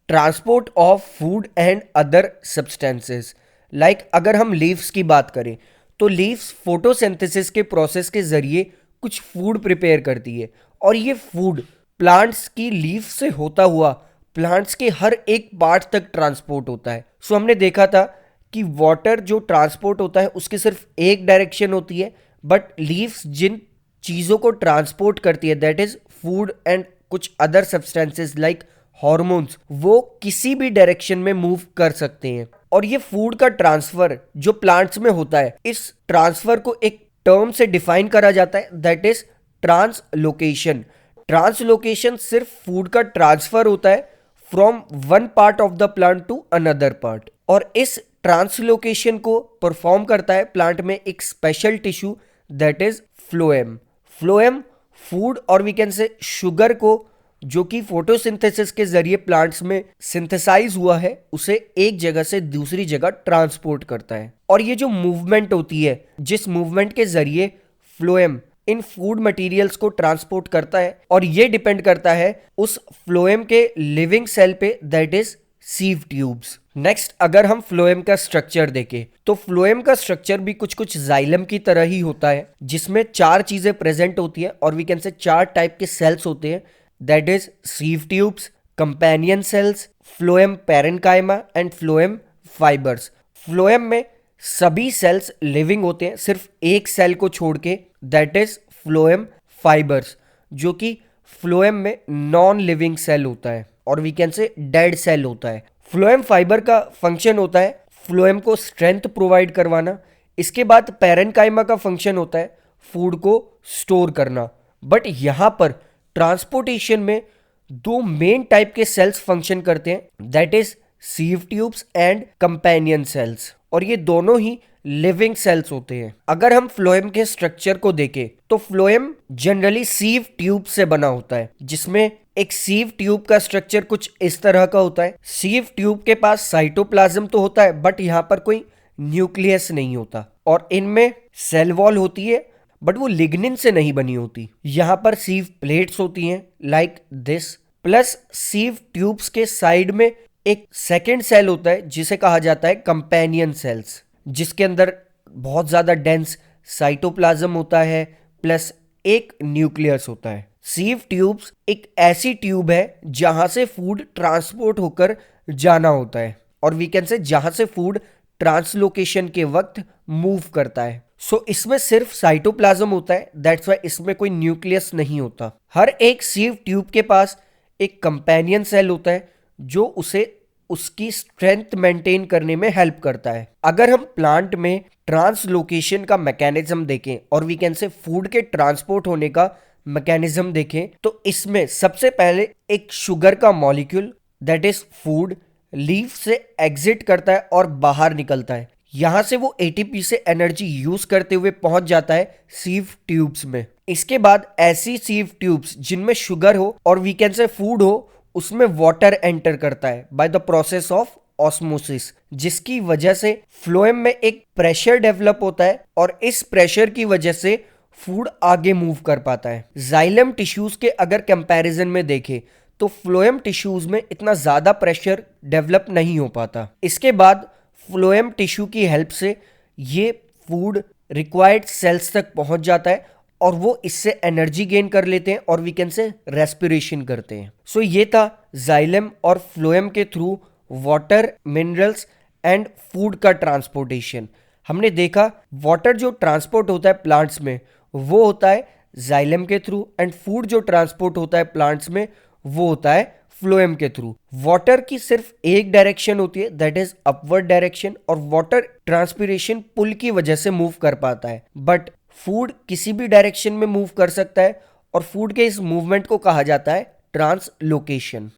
Transport of food and other substances. Like अगर हम leaves की बात करें तो लीव्स फोटोसिंथेसिस के प्रोसेस के जरिए कुछ फूड प्रिपेयर करती है और ये फूड प्लांट्स की लीफ से होता हुआ प्लांट्स के हर एक पार्ट तक ट्रांसपोर्ट होता है। सो हमने देखा था कि वाटर जो ट्रांसपोर्ट होता है उसकी सिर्फ एक डायरेक्शन होती है, बट लीव्स जिन चीज़ों को ट्रांसपोर्ट करती है दैट इज फूड एंड कुछ अदर सब्सटेंसेस लाइक हॉर्मोन्स, वो किसी भी डायरेक्शन में मूव कर सकते हैं। और ये फूड का ट्रांसफर जो प्लांट्स में होता है, इस ट्रांसफर को एक टर्म से डिफाइन करा जाता है दैट इज ट्रांसलोकेशन। ट्रांसलोकेशन सिर्फ फूड का ट्रांसफर होता है from one part of the plant to another part, और इस ट्रांसलोकेशन को परफॉर्म करता है प्लांट में एक special tissue that is phloem. Phloem food और वी कैन से शुगर को जो कि फोटोसिंथेसिस के जरिए प्लांट्स में सिंथेसाइज हुआ है उसे एक जगह से दूसरी जगह ट्रांसपोर्ट करता है। और ये जो मूवमेंट होती है, जिस मूवमेंट के जरिए फ्लोएम इन फूड मटेरियल्स को ट्रांसपोर्ट करता है, और ये डिपेंड करता है उस फ्लोएम के लिविंग सेल पे that is sieve tubes. Next अगर हम फ्लोएम का स्ट्रक्चर देखें तो फ्लोएम का स्ट्रक्चर भी कुछ कुछ जाइलम की तरह ही होता है, जिसमें चार चीजें प्रेजेंट होती है और वी कैन से चार टाइप के सेल्स होते हैं that is sieve tubes, companion cells, phloem parenchyma and phloem fibres. Phloem में सभी सेल्स लिविंग होते हैं सिर्फ एक सेल को छोड़ के दैट इज फ्लोएम फाइबर्स, जो कि फ्लोएम में नॉन लिविंग सेल होता है और we can say dead cell होता है। फ्लोएम फाइबर का फंक्शन होता है फ्लोएम को स्ट्रेंथ प्रोवाइड करवाना। इसके बाद पैरेन्काइमा का फंक्शन होता है फूड को स्टोर करना। बट यहाँ पर ट्रांसपोर्टेशन में दो मेन टाइप के सेल्स फंक्शन करते हैं that is sieve tubes and companion cells, और ये दोनों ही लिविंग सेल्स होते हैं। अगर हम फ्लोएम के स्ट्रक्चर को देखें तो फ्लोएम जनरली सीव ट्यूब से बना होता है, जिसमें एक सीव ट्यूब का स्ट्रक्चर कुछ इस तरह का होता है। सीव ट्यूब के पास साइटोप्लाज्म तो होता है बट यहाँ पर कोई न्यूक्लियस नहीं होता, और इनमें सेल वॉल होती है बट वो लिग्निन से नहीं बनी होती। यहाँ पर सीव प्लेट्स होती हैं like this, plus sieve tubes के साइड में एक सेकेंड सेल होता है जिसे कहा जाता है कंपेनियन सेल्स, जिसके अंदर बहुत ज्यादा डेंस साइटोप्लाज्म होता है प्लस एक न्यूक्लियस होता है। सीव ट्यूब्स एक ऐसी ट्यूब है जहां से फूड ट्रांसपोर्ट होकर जाना होता है, और वी कैन से जहां से फूड ट्रांसलोकेशन के वक्त मूव करता है। सो इसमें सिर्फ साइटोप्लाज्म होता है, दैट्स वाई इसमें कोई न्यूक्लियस नहीं होता। हर एक सीव ट्यूब के पास एक कंपेनियन सेल होता है जो उसे उसकी स्ट्रेंथ मेंटेन करने में हेल्प करता है। अगर हम प्लांट में ट्रांसलोकेशन का मैकेनिज्म देखें और वी कैन से फूड के ट्रांसपोर्ट होने का मैकेनिज्म देखें तो इसमें सबसे पहले एक शुगर का molecule that is food leaf से एग्जिट करता है और बाहर निकलता है। यहां से वो एटीपी से एनर्जी यूज करते हुए पहुंच जाता है सीव ट्यूब्स में। इसके बाद ऐसी सीव ट्यूब्स जिनमें शुगर हो और वी कैन से फूड हो, उसमें वाटर एंटर करता है by the process of osmosis, जिसकी वजह से फ्लोएम में एक प्रेशर डेवलप होता है और इस प्रेशर की वजह से फूड आगे मूव कर पाता है। जाइलम टिश्यूज के अगर कंपैरिजन में देखें तो फ्लोएम टिश्यूज में इतना ज्यादा प्रेशर डेवलप नहीं हो पाता। इसके बाद फ्लोएम टिश्यू की हेल्प से ये फूड रिक्वायर्ड सेल्स तक पहुंच जाता है और वो इससे एनर्जी गेन कर लेते हैं और वी कैन से रेस्पिरेशन करते हैं। सो ये था जाइलम और फ्लोएम के through water, minerals and food का ट्रांसपोर्टेशन। हमने देखा वाटर जो ट्रांसपोर्ट होता है प्लांट्स में वो होता है जाइलम के थ्रू, एंड फूड जो ट्रांसपोर्ट होता है प्लांट्स में वो होता है फ्लोएम के थ्रू। वाटर की सिर्फ एक डायरेक्शन होती है दैट इज अपवर्ड डायरेक्शन, और वाटर ट्रांसपिरेशन पुल की वजह से मूव कर पाता है, बट फूड किसी भी डायरेक्शन में मूव कर सकता है और फूड के इस मूवमेंट को कहा जाता है ट्रांसलोकेशन।